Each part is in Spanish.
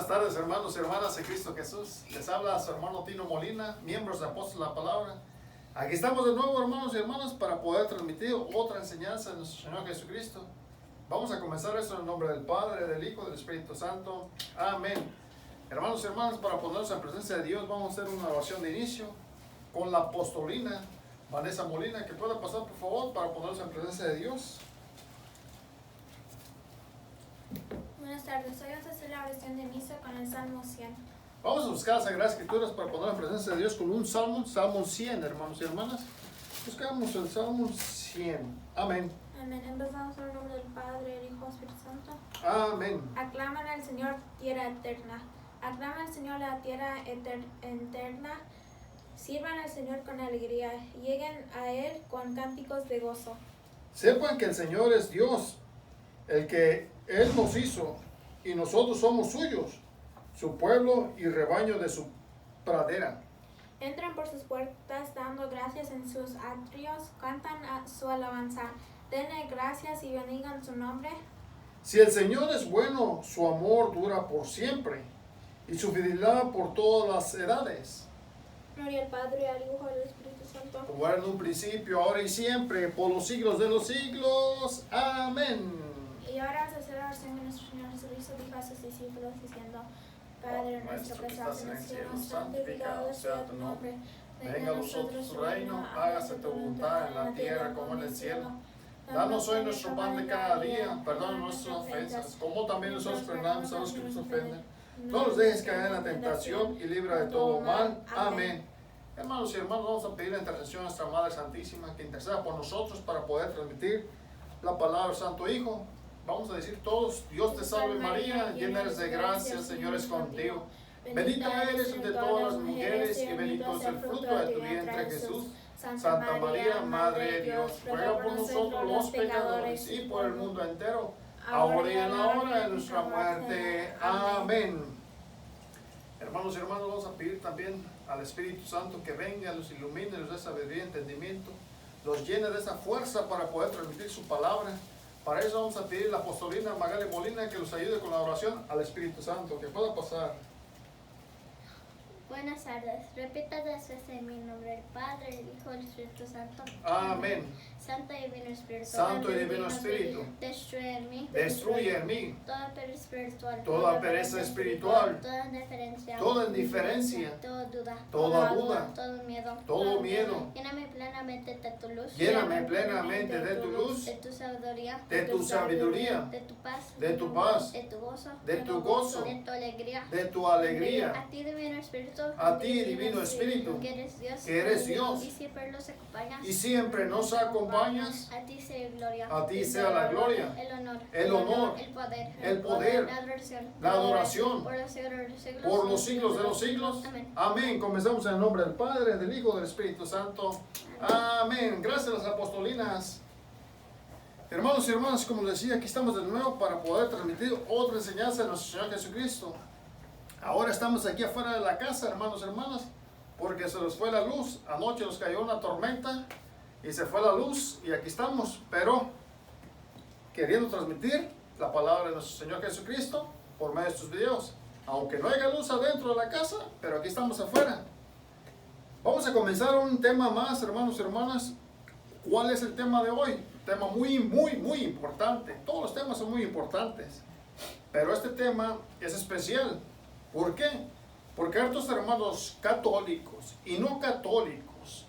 Buenas tardes, hermanos y hermanas en Cristo Jesús. Les habla su hermano Tino Molina, miembros de Apóstoles de la Palabra. Aquí estamos de nuevo, hermanos y hermanas, para poder transmitir otra enseñanza de nuestro Señor Jesucristo. Vamos a comenzar esto en el nombre del Padre, del Hijo y del Espíritu Santo. Amén. Hermanos y hermanas, para ponernos en presencia de Dios, vamos a hacer una oración de inicio con la apostolina Vanessa Molina, que pueda pasar por favor para ponernos en presencia de Dios. Buenas tardes, hoy vamos a hacer la oración de misa con el Salmo 100. Vamos a buscar las Sagradas Escrituras para poner en presencia de Dios con un salmo, Salmo 100, hermanos y hermanas. Buscamos el Salmo 100. Amén. Amén. Empezamos en el nombre del Padre, del Hijo y del Espíritu Santo. Amén. Aclaman al Señor tierra eterna. Aclama al Señor la tierra eterna. Sirvan al Señor con alegría. Lleguen a Él con cánticos de gozo. Sepan que el Señor es Dios, el que Él nos hizo, y nosotros somos suyos, su pueblo y rebaño de su pradera. Entran por sus puertas dando gracias en sus atrios. Cantan a su alabanza. Denle gracias y bendigan su nombre. Si el Señor es bueno, su amor dura por siempre, y su fidelidad por todas las edades. Gloria al Padre, al Hijo y al Espíritu Santo. Como era en un principio, ahora y siempre, por los siglos de los siglos. Amén. Y ahora vamos a hacer la oración de nuestro Señor Jesucristo dijo a sus discípulos diciendo: Padre nuestro que estás en el cielo, santificado sea tu nombre. Venga a nosotros tu reino, hágase tu voluntad en la tierra como en el cielo. Danos hoy nuestro pan de cada día, perdona nuestras ofensas, como también nosotros perdonamos a los que nos ofenden. No nos dejes caer en la tentación y libra de todo mal. Amén. Hermanos y hermanas, vamos a pedir la intercesión a nuestra Madre Santísima, que interceda por nosotros para poder transmitir la palabra del Santo Hijo. Vamos a decir todos: Dios te salve María, llena eres de gracia, el Señor es contigo. Bendita eres entre todas las mujeres y bendito es el fruto de tu vientre, Jesús. Santa María, Madre de Dios, ruega por nosotros los pecadores y por el mundo entero, ahora y en la hora de nuestra muerte. Amén. Hermanos y hermanas, vamos a pedir también al Espíritu Santo que venga, los ilumine, los dé sabiduría y entendimiento, los llene de esa fuerza para poder transmitir su palabra. Para eso vamos a pedir a la apostolina Magali Molina que los ayude con la oración al Espíritu Santo, que pueda pasar. Buenas tardes. Repita 2 veces en mi nombre: el Padre, el Hijo y el Espíritu Santo. Amén. Santo y Divino Espíritu. Santo y Divino Espíritu, Destruye en mí. destruye en mí Toda pereza espiritual. toda pereza espiritual, Toda indiferencia. toda indiferencia, Toda duda. toda duda, Todo miedo. todo miedo. Lléname plenamente de tu luz. Lléname plenamente de tu luz, De tu sabiduría. de tu sabiduría, De tu paz. de tu paz, De tu gozo. de tu gozo, De tu alegría. de tu alegría. A ti, Divino Espíritu. A ti, Divino Espíritu, que eres Dios. que eres Dios, Y siempre nos acompañas. y siempre nos acompañas. A ti sea gloria. A ti sea la gloria, El honor. el honor, El el poder, poder. La adoración. la adoración, Por los siglos de los siglos. por los siglos de los siglos. Amén. Amén. Comenzamos en el nombre del Padre, del Hijo y del Espíritu Santo. Amén. Gracias a las apostolinas. Hermanos y hermanas, como les decía, aquí estamos de nuevo para poder transmitir otra enseñanza de nuestro Señor Jesucristo. Ahora estamos aquí afuera de la casa, hermanos y hermanas, porque se nos fue la luz. Anoche nos cayó una tormenta y se fue la luz, y aquí estamos, pero queriendo transmitir la palabra de nuestro Señor Jesucristo por medio de estos videos. Aunque no haya luz adentro de la casa, pero aquí estamos afuera. Vamos a comenzar un tema más, hermanos y hermanas. ¿Cuál es el tema de hoy? Un tema muy importante. Todos los temas son muy importantes, pero este tema es especial. ¿Por qué? Porque hartos hermanos católicos y no católicos,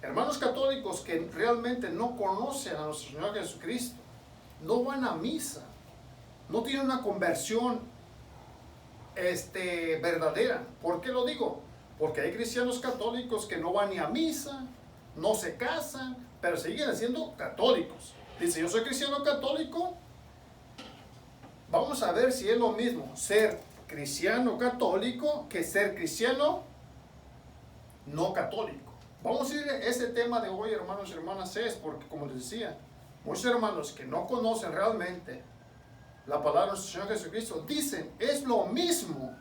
hermanos católicos que realmente no conocen a nuestro Señor Jesucristo, no van a misa, no tienen una conversión verdadera. ¿Por qué lo digo? Porque hay cristianos católicos que no van ni a misa, no se casan, pero siguen siendo católicos. Dice: yo soy cristiano católico. Vamos a ver si es lo mismo ser cristiano católico que ser cristiano no católico. Vamos a ir a ese tema de hoy, hermanos y hermanas, es porque, como les decía, muchos hermanos que no conocen realmente la palabra de nuestro Señor Jesucristo dicen: es lo mismo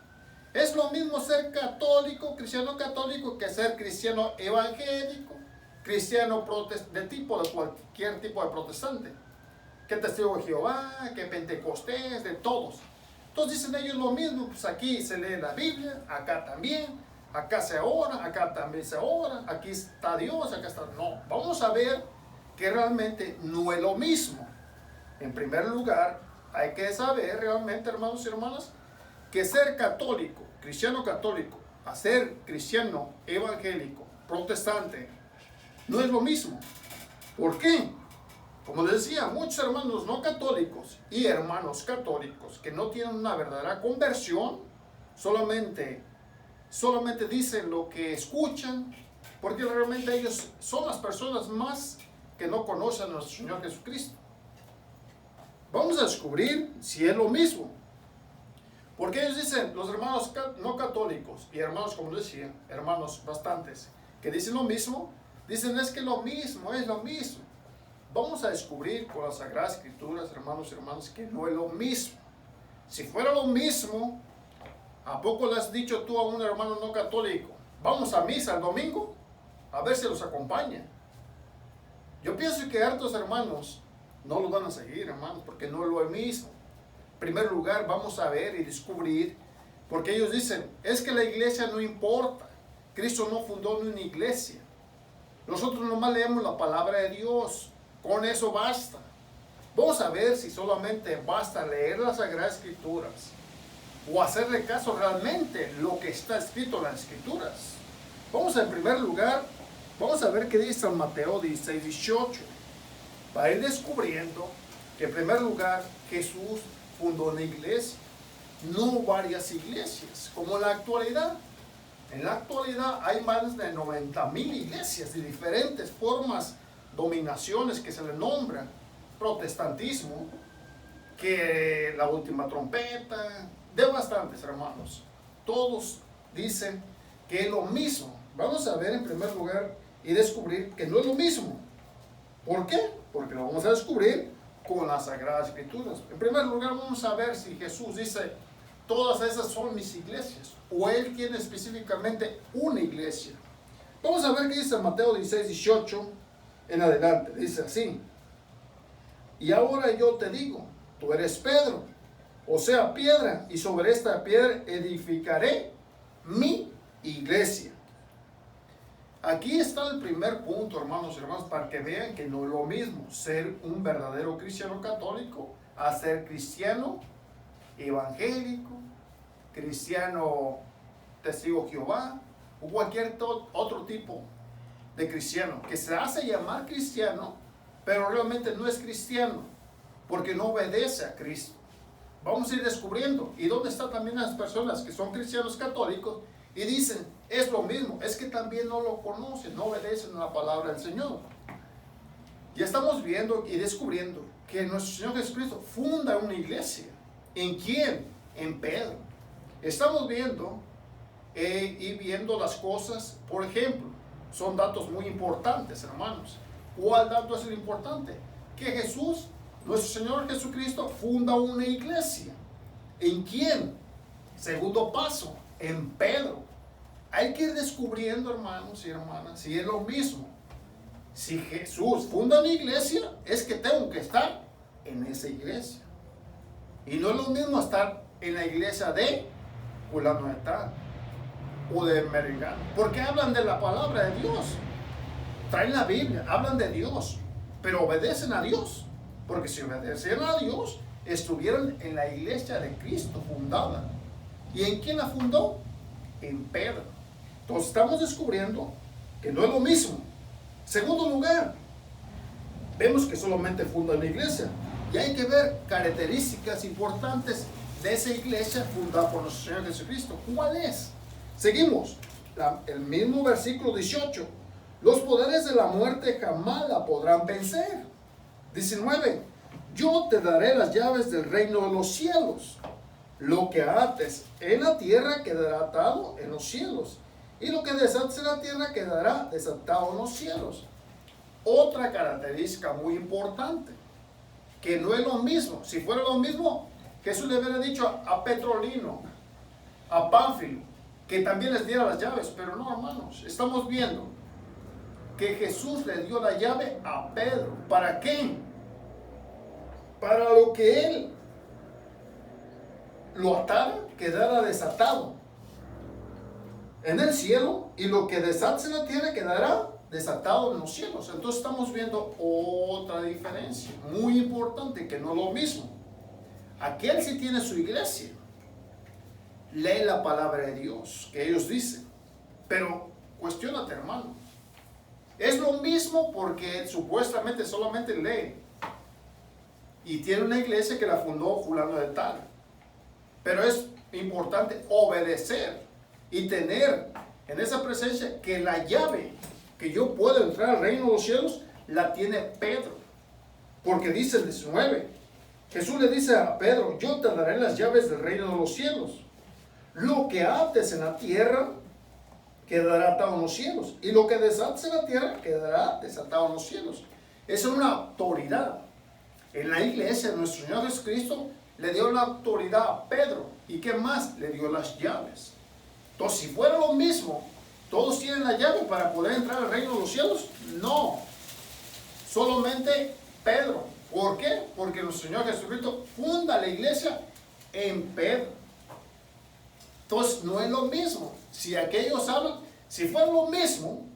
ser católico, cristiano católico, que ser cristiano evangélico, cristiano de cualquier tipo de protestante, que testigo de Jehová, que pentecostés, de todos. Entonces dicen ellos lo mismo, pues aquí se lee la Biblia, acá también, acá se ora, acá también se ora, aquí está Dios, acá está... No, vamos a ver que realmente no es lo mismo. En primer lugar, hay que saber realmente, hermanos y hermanas, que ser católico, cristiano católico, a ser cristiano evangélico, protestante, no es lo mismo. ¿Por qué? Como les decía, muchos hermanos no católicos y hermanos católicos que no tienen una verdadera conversión, solamente dicen lo que escuchan, porque realmente ellos son las personas más que no conocen a nuestro Señor Jesucristo. Vamos a descubrir si es lo mismo. Porque ellos dicen, los hermanos no católicos y hermanos, como les decía, hermanos bastantes, que dicen lo mismo, dicen es que lo mismo, es lo mismo. Vamos a descubrir con las Sagradas Escrituras, hermanos y hermanas, que no es lo mismo. Si fuera lo mismo, ¿a poco le has dicho tú a un hermano no católico, vamos a misa el domingo? A ver si los acompaña. Yo pienso que hartos hermanos no lo van a seguir, hermanos, porque no es lo mismo. En primer lugar, vamos a ver y descubrir, porque ellos dicen, es que la iglesia no importa. Cristo no fundó ni una iglesia. Nosotros nomás leemos la palabra de Dios. Con eso basta. Vamos a ver si solamente basta leer las Sagradas Escrituras o hacerle caso realmente lo que está escrito en las Escrituras. Vamos a, en primer lugar, vamos a ver qué dice San Mateo 16:18. Va a ir descubriendo que en primer lugar Jesús fundó una iglesia, no varias iglesias, como en la actualidad. En la actualidad hay más de 90,000 iglesias de diferentes formas, dominaciones que se le nombran, protestantismo, que la última trompeta, de bastantes hermanos. Todos dicen que es lo mismo. Vamos a ver en primer lugar y descubrir que no es lo mismo. ¿Por qué? Porque lo vamos a descubrir con las Sagradas Escrituras. En primer lugar vamos a ver si Jesús dice, todas esas son mis iglesias, o Él tiene específicamente una iglesia. Vamos a ver qué dice Mateo 16:18 en adelante. Dice así, y ahora yo te digo, tú eres Pedro, o sea, piedra, y sobre esta piedra edificaré mi iglesia. Aquí está el primer punto, hermanos y hermanas, para que vean que no es lo mismo ser un verdadero cristiano católico a ser cristiano evangélico, cristiano testigo de Jehová o cualquier otro tipo de cristiano que se hace llamar cristiano, pero realmente no es cristiano porque no obedece a Cristo. Vamos a ir descubriendo. ¿Y dónde están también las personas que son cristianos católicos y dicen, es lo mismo? Es que también no lo conocen, no obedecen a la palabra del Señor. Ya estamos viendo y descubriendo que nuestro Señor Jesucristo funda una iglesia. ¿En quién? En Pedro. Estamos viendo y viendo las cosas, por ejemplo, son datos muy importantes, hermanos. ¿Cuál dato es el importante? Que Jesús, nuestro Señor Jesucristo, funda una iglesia. ¿En quién? Segundo paso, en Pedro. Hay que ir descubriendo, hermanos y hermanas, si es lo mismo. Si Jesús funda una iglesia, es que tengo que estar en esa iglesia. Y no es lo mismo estar en la iglesia de fulano de tal o de merengano, porque hablan de la palabra de Dios, traen la Biblia, hablan de Dios, pero obedecen a Dios, porque si obedecen a Dios, estuvieron en la iglesia de Cristo fundada. ¿Y en quién la fundó? En Pedro. Entonces estamos descubriendo que no es lo mismo. Segundo lugar, vemos que solamente funda la iglesia. Y hay que ver características importantes de esa iglesia fundada por nuestro Señor Jesucristo. ¿Cuál es? Seguimos. El mismo versículo 18. Los poderes de la muerte jamás la podrán vencer. 19. Yo te daré las llaves del reino de los cielos. Lo que ates en la tierra quedará atado en los cielos. Y lo que desates en la tierra quedará desatado en los cielos. Otra característica muy importante, que no es lo mismo. Si fuera lo mismo, Jesús le hubiera dicho a Petrolino, a Pánfilo, que también les diera las llaves. Pero no, hermanos, estamos viendo que Jesús le dio la llave a Pedro. ¿Para qué? Para lo que él lo atara quedará desatado en el cielo, y lo que desates en la tierra quedará desatado en los cielos. Entonces estamos viendo otra diferencia muy importante, que no es lo mismo. Aquel sí tiene su iglesia, lee la palabra de Dios que ellos dicen, pero cuestiónate, hermano, es lo mismo porque supuestamente solamente lee y tiene una iglesia que la fundó fulano de tal, pero es importante obedecer y tener en esa presencia que la llave que yo puedo entrar al reino de los cielos la tiene Pedro, porque dice el 19, Jesús le dice a Pedro: yo te daré las llaves del reino de los cielos, lo que ates en la tierra quedará atado en los cielos, y lo que desates en la tierra quedará desatado en los cielos. Esa es una autoridad. En la iglesia nuestro Señor Jesucristo le dio la autoridad a Pedro, y ¿qué más? Le dio las llaves. Entonces, si fuera lo mismo, ¿todos tienen la llave para poder entrar al reino de los cielos? No, solamente Pedro. ¿Por qué? Porque nuestro Señor Jesucristo funda la iglesia en Pedro. Entonces, no es lo mismo. Si aquellos hablan, si fuera lo mismo,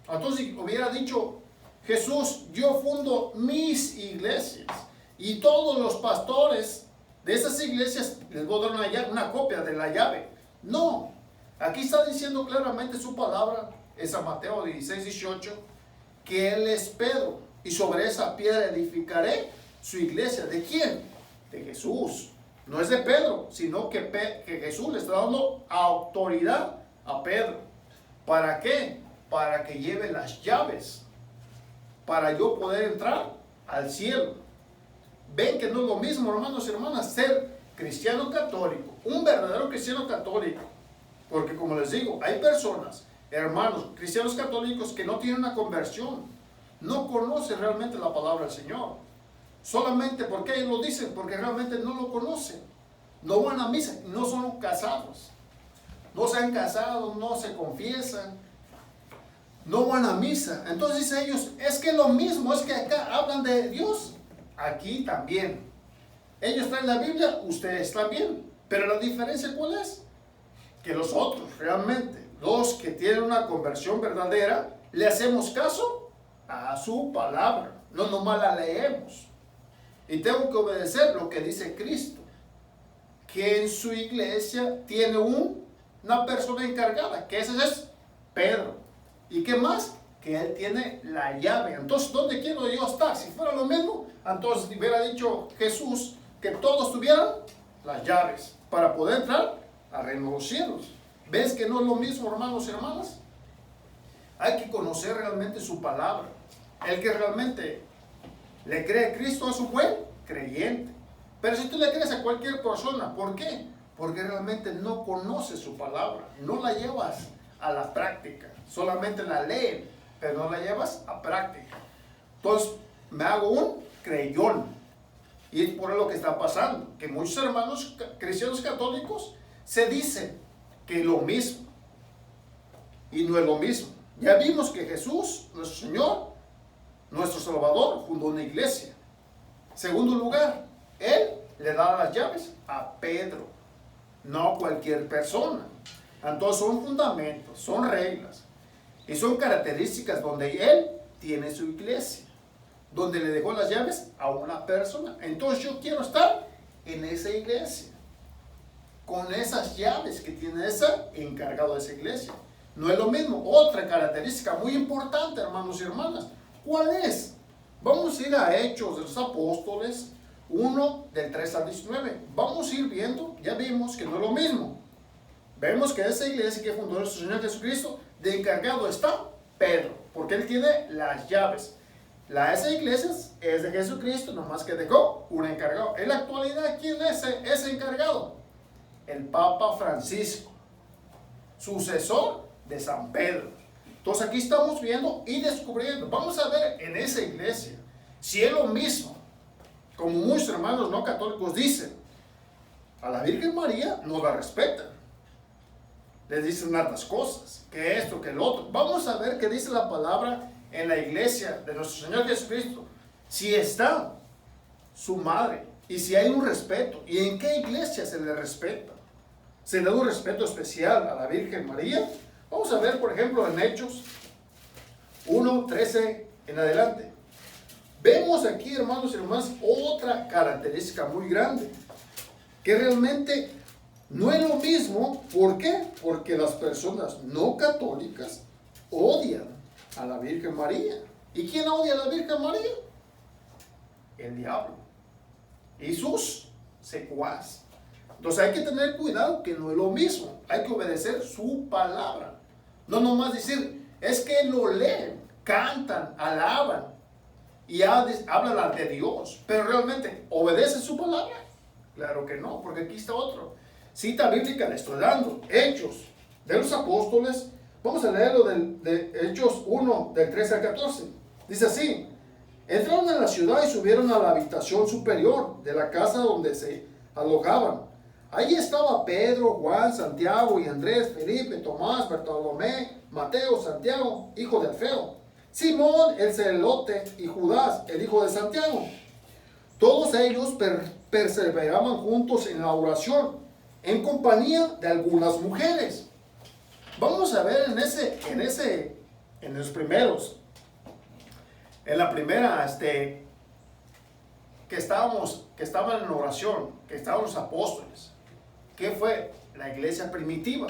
entonces hubiera dicho Jesús: yo fundo mis iglesias, y todos los pastores de esas iglesias les voy a dar una copia de la llave. No, aquí está diciendo claramente su palabra, es a Mateo 16, 18, que Él es Pedro, y sobre esa piedra edificaré su iglesia. ¿De quién? De Jesús. No es de Pedro, sino que Jesús le está dando autoridad a Pedro. ¿Para qué? Para que lleve las llaves, para yo poder entrar al cielo. Ven que no es lo mismo, hermanos y hermanas, ser cristiano católico, un verdadero cristiano católico. Porque como les digo, hay personas, hermanos, cristianos católicos que no tienen una conversión, no conocen realmente la palabra del Señor. Solamente porque ellos lo dicen, porque realmente no lo conocen. No van a misa, no son casados. No se han casado, no se confiesan, no van a misa. Entonces dicen ellos: es que lo mismo, es que acá hablan de Dios, aquí también. Ellos traen la Biblia, ustedes también. Pero la diferencia, ¿cuál es? Que los otros, realmente, los que tienen una conversión verdadera, le hacemos caso a su palabra, no nomás la leemos. Y tengo que obedecer lo que dice Cristo, que en su iglesia tiene una persona encargada, que ese es Pedro. ¿Y qué más? Que él tiene la llave. Entonces, ¿dónde quiero yo estar? Si fuera lo mismo, entonces hubiera dicho Jesús que todos tuvieran las llaves para poder entrar al reino de los cielos. ¿Ves que no es lo mismo, hermanos y hermanas? Hay que conocer realmente su palabra. El que realmente le cree a Cristo es un buen creyente. Pero si tú le crees a cualquier persona, ¿por qué? Porque realmente no conoces su palabra, no la llevas a la práctica, solamente la leen, pero no la llevas a práctica. Entonces me hago un creyón, y es por lo que está pasando, que muchos hermanos cristianos católicos se dicen que es lo mismo, y no es lo mismo. Ya vimos que Jesús, nuestro Señor, nuestro Salvador, fundó una iglesia. Segundo lugar, Él le da las llaves a Pedro, no a cualquier persona. Entonces son fundamentos, son reglas y son características donde Él tiene su iglesia, donde le dejó las llaves a una persona. Entonces yo quiero estar en esa iglesia, con esas llaves que tiene ese encargado de esa iglesia. No es lo mismo. Otra característica muy importante, hermanos y hermanas, ¿cuál es? Vamos a ir a Hechos de los Apóstoles 1, del 3 al 19. Vamos a ir viendo, ya vimos que no es lo mismo. Vemos que esa iglesia que fundó nuestro Señor Jesucristo, de encargado está Pedro, porque él tiene las llaves. Esa iglesia es de Jesucristo, nomás que dejó un encargado. En la actualidad, ¿quién es ese encargado? El Papa Francisco, sucesor de San Pedro. Entonces aquí estamos viendo y descubriendo. Vamos a ver en esa iglesia si es lo mismo, como muchos hermanos no católicos dicen. A la Virgen María no la respetan, les dicen tantas cosas, que esto, que el otro. Vamos a ver qué dice la palabra en la iglesia de nuestro Señor Jesucristo. Si está su madre, y si hay un respeto. ¿Y en qué iglesia se le respeta? ¿Se le da un respeto especial a la Virgen María? Vamos a ver, por ejemplo, en Hechos 1:13 en adelante. Vemos aquí, hermanos y hermanas, otra característica muy grande, que realmente no es lo mismo. ¿Por qué? Porque las personas no católicas odian a la Virgen María. ¿Y quién odia a la Virgen María? El diablo y sus secuaces. Entonces hay que tener cuidado, que no es lo mismo. Hay que obedecer su palabra. No nomás decir, es que lo leen, cantan, alaban y hablan de Dios, pero realmente ¿obedece su palabra? Claro que no, porque aquí está otro. Cita bíblica le estoy dando. Hechos de los Apóstoles. Vamos a leerlo de Hechos 1, del 13 al 14. Dice así: entraron en la ciudad y subieron a la habitación superior de la casa donde se alojaban. Allí estaba Pedro, Juan, Santiago y Andrés, Felipe, Tomás, Bartolomé, Mateo, Santiago, hijo de Alfeo, Simón el celote y Judas, el hijo de Santiago. Todos ellos perseveraban juntos en la oración, en compañía de algunas mujeres. Vamos a ver en los primeros, en la primera, que estaban en oración, que estaban los apóstoles. ¿Qué fue? La iglesia primitiva.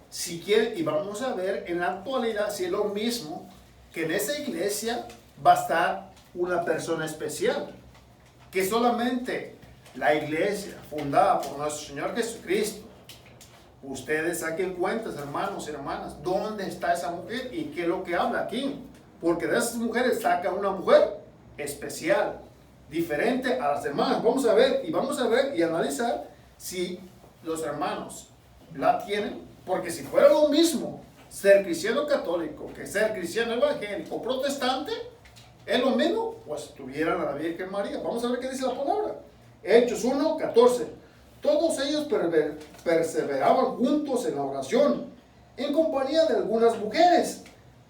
Si quieren, y vamos a ver en la actualidad si es lo mismo, que en esa iglesia va a estar una persona especial, que solamente la iglesia fundada por nuestro Señor Jesucristo. Ustedes saquen cuentas, hermanos y hermanas, ¿dónde está esa mujer y qué es lo que habla aquí? Porque de esas mujeres saca una mujer especial, diferente a las demás. Vamos a ver y analizar si los hermanos la tienen, porque si fuera lo mismo ser cristiano católico que ser cristiano evangélico protestante, es lo mismo, pues tuvieran a la Virgen María. Vamos a ver qué dice la palabra. Hechos 1:14. Todos ellos perseveraban juntos en la oración, en compañía de algunas mujeres,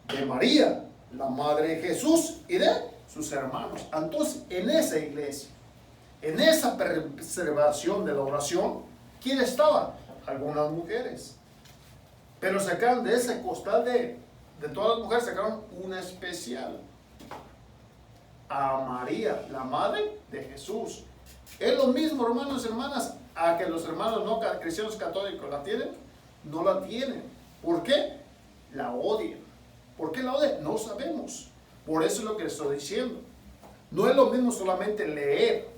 de María, la madre de Jesús, y de sus hermanos. Entonces, en esa iglesia, en esa perseveración de la oración, ¿quién estaba? Algunas mujeres. Pero sacaron de ese costal de todas las mujeres, sacaron una especial. A María, la madre de Jesús. Es lo mismo, hermanos y hermanas, a que los hermanos no cristianos católicos la tienen, no la tienen. ¿Por qué? La odian. ¿Por qué la odian? No sabemos. Por eso es lo que estoy diciendo. No es lo mismo solamente leer,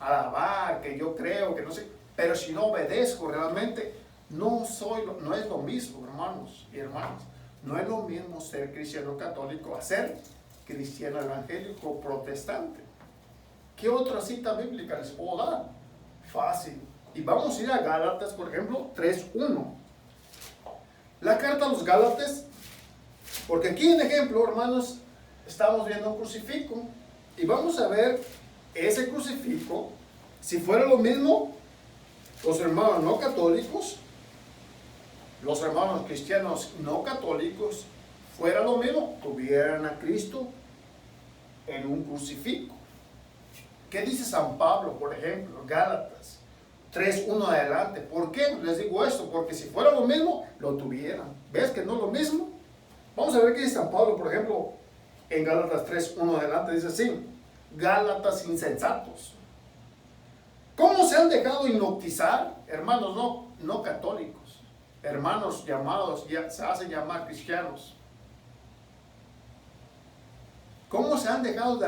alabar, que yo creo, que no sé, pero si no obedezco realmente, no es lo mismo, hermanos y hermanas. No es lo mismo ser cristiano católico a ser cristiano evangélico protestante. ¿Qué otra cita bíblica les puedo dar? Fácil. Y vamos a ir a Gálatas, por ejemplo, 3:1. La carta a los Gálatas, porque aquí en ejemplo, hermanos, estamos viendo un crucifijo. Y vamos a ver ese crucifijo, si fuera lo mismo, los hermanos no católicos, los hermanos cristianos no católicos, fuera lo mismo, tuvieran a Cristo en un crucifijo. ¿Qué dice San Pablo, por ejemplo, Gálatas 3:1 adelante? ¿Por qué les digo esto? Porque si fuera lo mismo, lo tuvieran. ¿Ves que no es lo mismo? Vamos a ver qué dice San Pablo, por ejemplo, en Gálatas 3:1 adelante. Dice así: Gálatas insensatos, ¿cómo se han dejado hipnotizar? Hermanos no católicos, hermanos llamados, ya se hacen llamar cristianos. ¿Cómo se han dejado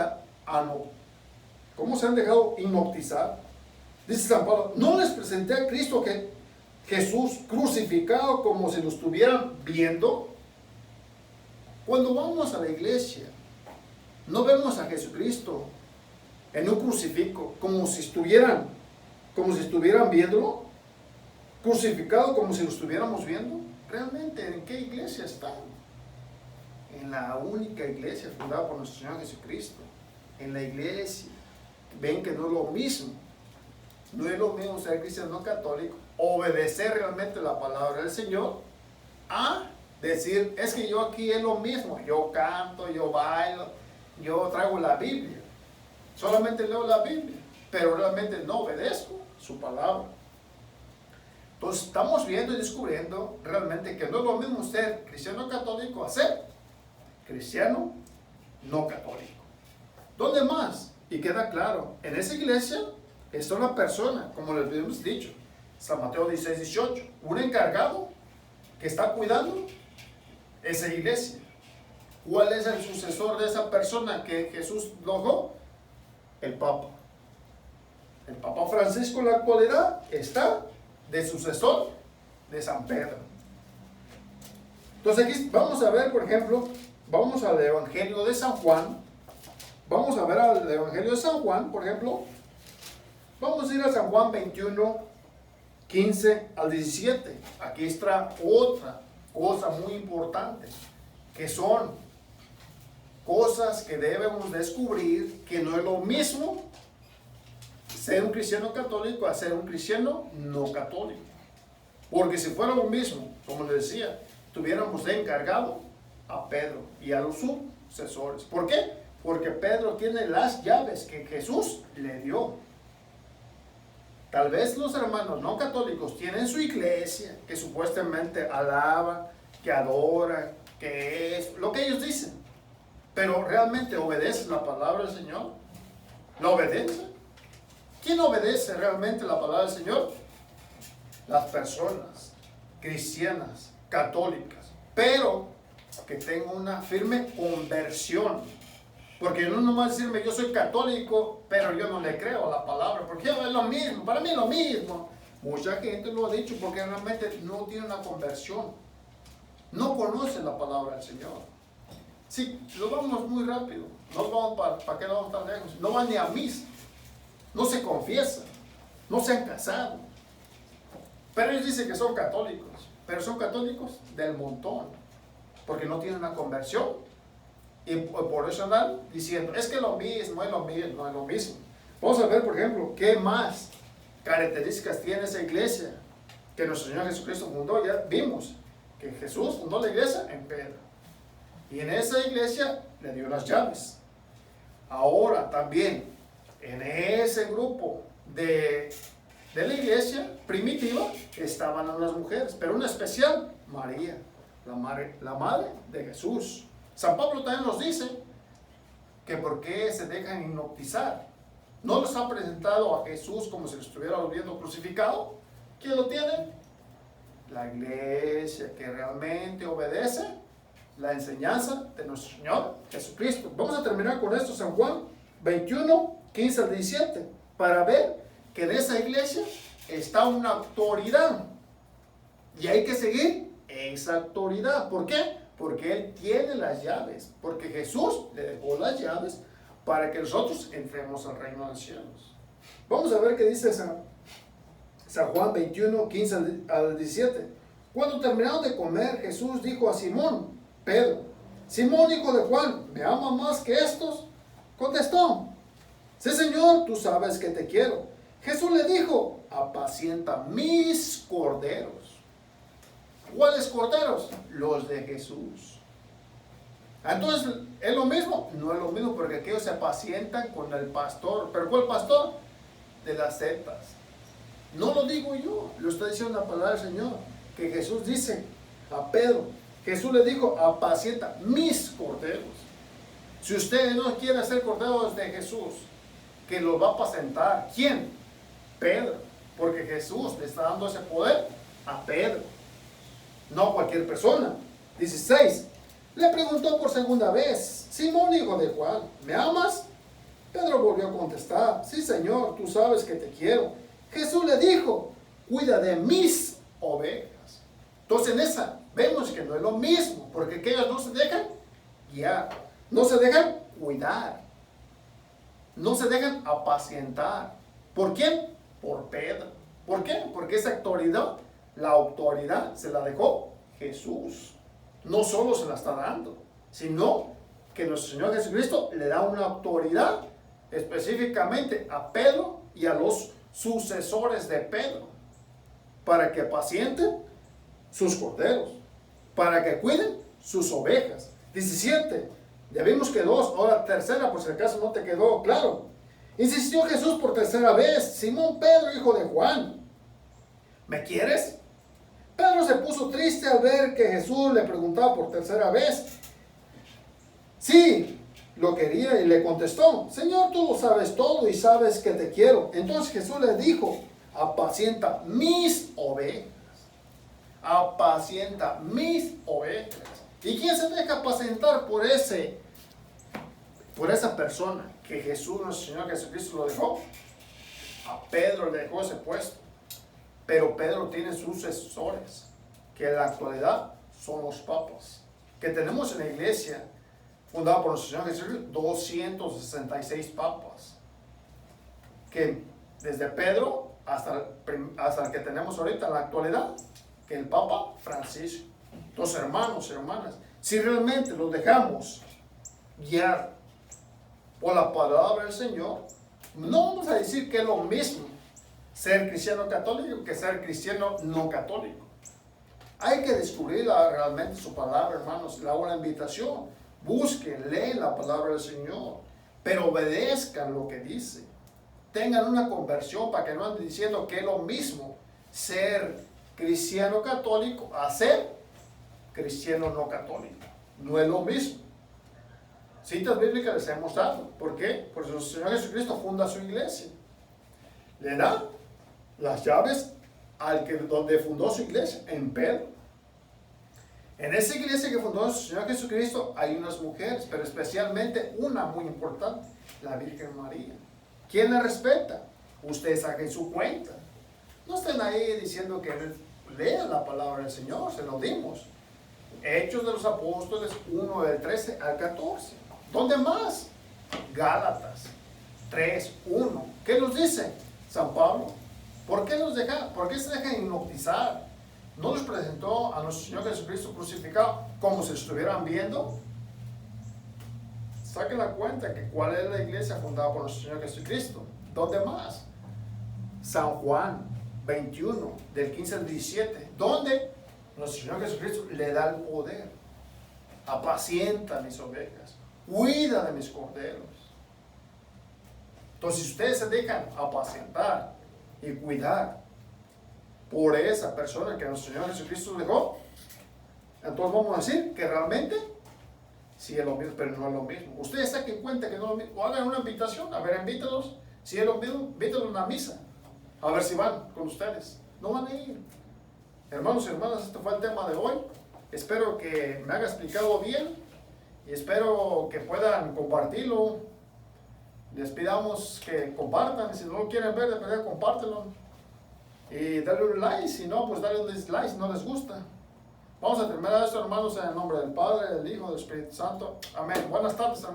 hipnotizar? Dice San Pablo: no les presenté a Cristo Jesús crucificado como si lo estuvieran viendo. Cuando vamos a la iglesia, no vemos a Jesucristo en un crucifijo como si estuvieran viéndolo, crucificado como si lo estuviéramos viendo. ¿Realmente en qué iglesia están? En la única iglesia fundada por nuestro Señor Jesucristo. En la iglesia. Ven que no es lo mismo. No es lo mismo ser cristiano no católico, obedecer realmente la palabra del Señor, a decir, es que yo aquí es lo mismo, yo canto, yo bailo, yo traigo la Biblia, solamente leo la Biblia. pero realmente no obedezco su palabra. Entonces estamos viendo y descubriendo realmente que no es lo mismo ser cristiano católico a ser cristiano no católico. ¿Dónde más? Y queda claro, en esa iglesia está una persona, como les habíamos dicho, San Mateo 16, 18, un encargado que está cuidando esa iglesia. ¿Cuál es el sucesor de esa persona que Jesús logró? El Papa. El Papa Francisco en la actualidad está de sucesor de San Pedro. Entonces aquí vamos a ver, por ejemplo, vamos al Evangelio de San Juan. Vamos a ver al Evangelio de San Juan, por ejemplo. Vamos a ir a San Juan 21, 15 al 17. Aquí está otra cosa muy importante, que son cosas que debemos descubrir, que no es lo mismo ser un cristiano católico a ser un cristiano no católico. Porque si fuera lo mismo, como les decía, tuviéramos de encargado a Pedro y a los sucesores. ¿Por qué? Porque Pedro tiene las llaves que Jesús le dio. Tal vez los hermanos no católicos tienen su iglesia, que supuestamente alaba, que adora, que es lo que ellos dicen. Pero realmente obedece la palabra del Señor. ¿La obedece? ¿Quién obedece realmente la palabra del Señor? Las personas cristianas, católicas, pero que tengan una firme conversión. Porque no nomás decirme yo soy católico, pero yo no le creo a la palabra, porque es lo mismo, para mí es lo mismo. Mucha gente lo ha dicho porque realmente no tiene una conversión, no conoce la palabra del Señor. Sí, lo vamos muy rápido, no vamos para qué vamos tan lejos, no van ni a misa, no se confiesan, no se han casado, pero ellos dicen que son católicos, pero son católicos del montón, porque no tienen una conversión. Y por eso andan diciendo, es que lo mismo, es lo mismo, no es lo mismo. Vamos a ver, por ejemplo, qué más características tiene esa iglesia que nuestro Señor Jesucristo fundó. Ya vimos que Jesús fundó la iglesia en Pedro. Y en esa iglesia le dio las llaves. Ahora también, en ese grupo de la iglesia primitiva estaban las mujeres, pero una especial, María, la madre de Jesús. San Pablo también nos dice que por qué se dejan hipnotizar. ¿No los ha presentado a Jesús como si lo estuviera viendo crucificado? ¿Quién lo tiene? La iglesia que realmente obedece la enseñanza de nuestro Señor Jesucristo. Vamos a terminar con esto, San Juan 21, 15 al 17, para ver que en esa iglesia está una autoridad y hay que seguir esa autoridad. ¿Por qué? Porque Él tiene las llaves, porque Jesús le dejó las llaves para que nosotros entremos al reino de los cielos. Vamos a ver qué dice San Juan 21, 15 al 17. Cuando terminaron de comer, Jesús dijo a Simón, Pedro, Simón, hijo de Juan, ¿me ama más que estos? Contestó, sí, Señor, tú sabes que te quiero. Jesús le dijo, apacienta mis corderos. ¿Cuáles corderos? Los de Jesús. Entonces, ¿es lo mismo? No es lo mismo, porque aquellos se apacientan con el pastor. ¿Pero cuál pastor? De las sectas. No lo digo yo, lo está diciendo la palabra del Señor, que Jesús dice a Pedro, Jesús le dijo, apacienta mis corderos. Si usted no quiere ser corderos de Jesús, que los va a apacentar, ¿quién? Pedro, porque Jesús le está dando ese poder a Pedro, no a cualquier persona. 16. Le preguntó por segunda vez, Simón, hijo de Juan, ¿me amas? Pedro volvió a contestar, sí, Señor, tú sabes que te quiero. Jesús le dijo, cuida de mis ovejas. Entonces en esa vemos que no es lo mismo, porque aquellos no se dejan guiar, no se dejan cuidar, no se dejan apacientar. ¿Por quién? Por Pedro. ¿Por qué? Porque esa autoridad, la autoridad se la dejó Jesús. No solo se la está dando, sino que nuestro Señor Jesucristo le da una autoridad específicamente a Pedro y a los sucesores de Pedro, para que apacienten sus corderos, para que cuiden sus ovejas. 17. Ya vimos que 2, ahora tercera, por si acaso no te quedó claro. Insistió Jesús por tercera vez. Simón Pedro, hijo de Juan, ¿me quieres? Pedro se puso triste al ver que Jesús le preguntaba por tercera vez. Sí, lo quería y le contestó, Señor, tú lo sabes todo y sabes que te quiero. Entonces Jesús le dijo, apacienta mis ovejas. Apacienta mis ovejas. ¿Y quién se deja apacentar por esa persona que Jesús, nuestro Señor Jesucristo, lo dejó? A Pedro le dejó ese puesto. Pero Pedro tiene sucesores, que en la actualidad son los papas, que tenemos en la iglesia fundada por nuestro Señor Jesucristo, 266 papas, que desde Pedro hasta el que tenemos ahorita en la actualidad, que el Papa Francisco. Entonces, hermanos y hermanas, si realmente los dejamos guiar por la palabra del Señor, no vamos a decir que es lo mismo ser cristiano católico que ser cristiano no católico. Hay que descubrir realmente su palabra, hermanos. Le hago una invitación. Busquen, leen la palabra del Señor, pero obedezcan lo que dice. Tengan una conversión para que no anden diciendo que es lo mismo ser cristiano católico a ser cristiano no católico. No es lo mismo. Citas bíblicas les hemos dado. ¿Por qué? Porque el Señor Jesucristo funda su iglesia. Le da las llaves donde fundó su iglesia, en Pedro. En esa iglesia que fundó el Señor Jesucristo hay unas mujeres, pero especialmente una muy importante, la Virgen María. ¿Quién la respeta? Ustedes saquen su cuenta. No estén ahí diciendo que lean la palabra del Señor, se lo dimos. Hechos de los Apóstoles 1 del 13 al 14. ¿Dónde más? Gálatas 3, 1. ¿Qué nos dice San Pablo? ¿Por qué se dejan hipnotizar? ¿No les presentó a nuestro Señor Jesucristo crucificado como si estuvieran viendo? Saquen la cuenta que cuál es la iglesia fundada por nuestro Señor Jesucristo. ¿Dónde más? San Juan 21, del 15 al 17, donde nuestro Señor Jesucristo le da el poder. Apacienta mis ovejas, cuida de mis corderos. Entonces, si ustedes se dejan apacentar y cuidar por esa persona que nuestro Señor Jesucristo dejó, entonces vamos a decir que realmente sí es lo mismo, pero no es lo mismo. Ustedes saquen cuenta que no es lo mismo, o hagan una invitación, a ver, invítalos, si es lo mismo, invítalos a una misa, a ver si van con ustedes. No van a ir. Hermanos y hermanas, este fue el tema de hoy. Espero que me haya explicado bien y espero que puedan compartirlo. Les pidamos que compartan, si no lo quieren ver, de verdad, compártelo. Y darle un like, si no, pues darle un dislike si no les gusta. Vamos a terminar esto, hermanos, en el nombre del Padre, del Hijo, del Espíritu Santo. Amén. Buenas tardes, hermanos.